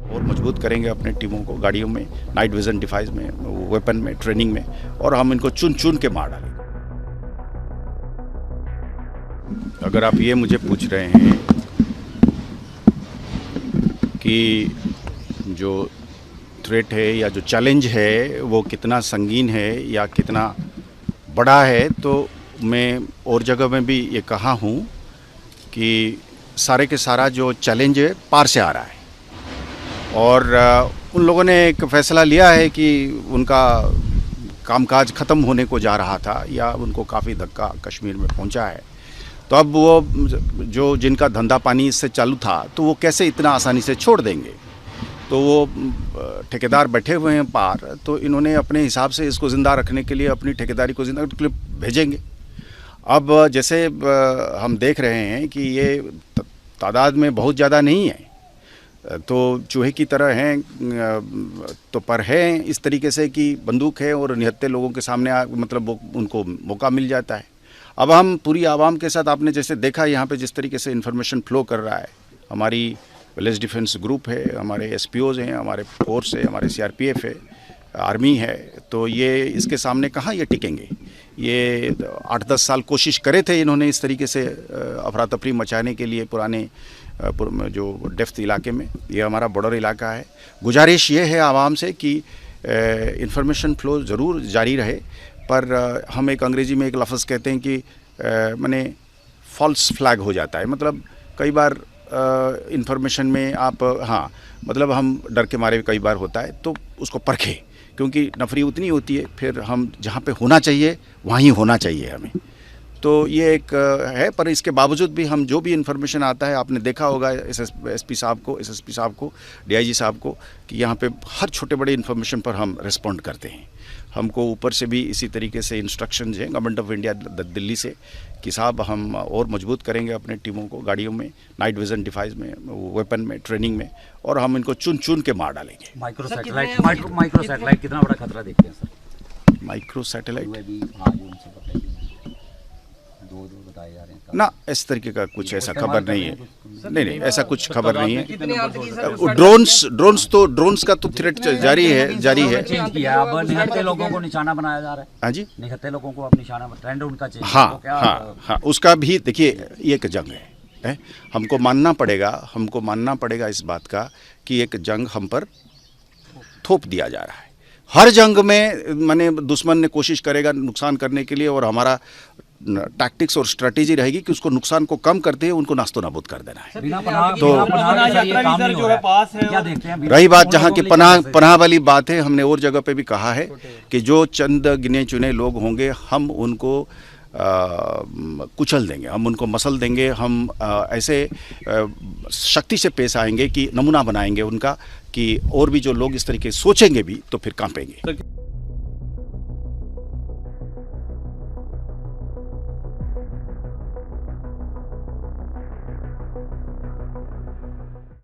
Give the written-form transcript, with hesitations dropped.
और मजबूत करेंगे अपने टीमों को, गाड़ियों में, नाइट विजन डिवाइस में, वेपन में, ट्रेनिंग में, और हम इनको चुन चुन के मार डालेंगे। अगर आप ये मुझे पूछ रहे हैं कि जो थ्रेट है या जो चैलेंज है वो कितना संगीन है या कितना बड़ा है, तो मैं और जगह में भी ये कहा हूँ कि सारे के सारा जो चैलेंज है पार से आ रहा है, और उन लोगों ने एक फ़ैसला लिया है कि उनका कामकाज ख़त्म होने को जा रहा था या उनको काफ़ी धक्का कश्मीर में पहुंचा है, तो अब वो जो जिनका धंधा पानी इससे चालू था तो वो कैसे इतना आसानी से छोड़ देंगे। तो वो ठेकेदार बैठे हुए हैं पार, तो इन्होंने अपने हिसाब से इसको ज़िंदा रखने के लिए, अपनी ठेकेदारी को ज़िंदा रखने के लिए भेजेंगे। अब जैसे हम देख रहे हैं कि ये तादाद में बहुत ज़्यादा नहीं है, तो चूहे की तरह हैं, तो पर हैं इस तरीके से कि बंदूक है और निहत्थे लोगों के सामने मतलब उनको मौका मिल जाता है। अब हम पूरी आवाम के साथ, आपने जैसे देखा यहाँ पे जिस तरीके से इन्फॉर्मेशन फ्लो कर रहा है, हमारी विलेज डिफेंस ग्रुप है, हमारे एसपीओज़ हैं, हमारे फोर्स है, हमारे सीआरपीएफ है, आर्मी है, तो ये इसके सामने कहाँ ये टिकेंगे। ये 8-10 साल कोशिश करे थे इन्होंने इस तरीके से अफरा तफरी मचाने के लिए पुराने जो डेफ्थ इलाके में। ये हमारा बॉर्डर इलाका है। गुजारिश ये है आवाम से कि इंफॉर्मेशन फ़्लो ज़रूर जारी रहे, पर हम एक अंग्रेज़ी में एक लफ्ज़ कहते हैं कि माने फॉल्स फ्लैग हो जाता है। मतलब कई बार इंफॉर्मेशन में आप मतलब हम डर के मारे कई बार होता है, तो उसको परखें, क्योंकि नफरी उतनी होती है, फिर हम जहाँ पे होना चाहिए वहाँ ही होना चाहिए हमें। तो ये एक है, पर इसके बावजूद भी हम जो भी इन्फॉर्मेशन आता है, आपने देखा होगा एसएसपी साहब को, डीआईजी साहब को, कि यहाँ पे हर छोटे बड़े इन्फॉर्मेशन पर हम रिस्पॉन्ड करते हैं। हमको ऊपर से भी इसी तरीके से इंस्ट्रक्शंस हैं गवर्नमेंट ऑफ इंडिया दिल्ली से कि साहब हम और मजबूत करेंगे अपने टीमों को, गाड़ियों में, नाइट विजन डिवाइस में, वेपन में, ट्रेनिंग में, और हम इनको चुन चुन के मार डालेंगे। माइक्रो सैटेलाइट कितना बड़ा खतरा देखते हैं सर? माइक्रो सैटेलाइट बताए जा रहे हैं ना, इस तरीके का कुछ ऐसा खबर नहीं है। नहीं, ऐसा कुछ खबर नहीं है। ड्रोन्स का तो थ्रेट जारी है। अब निहत्थे लोगों को निशाना बनाया जा रहा है। हाँ जी, निहत्थे लोगों को अब निशाना, ट्रेंड उनका चेंज। हाँ, उसका भी देखिए, ये एक जंग है। हमको मानना पड़ेगा इस बात का कि एक जंग हम पर थोप दिया जा रहा है। हर जंग में माने दुश्मन ने कोशिश करेगा नुकसान करने के लिए, और हमारा टैक्टिक्स और स्ट्रेटेजी रहेगी कि उसको नुकसान को कम करते हैं, उनको नास्तो नाबूद कर देना है। तो रही बात जहाँ की पनाह वाली बात है, हमने और जगह पे भी कहा है कि जो चंद गिने चुने लोग होंगे, हम उनको कुचल देंगे, हम उनको मसल देंगे, हम ऐसे शक्ति से पेश आएंगे कि नमूना बनाएंगे उनका, कि और भी जो लोग इस तरीके सोचेंगे भी तो फिर कांपेंगे।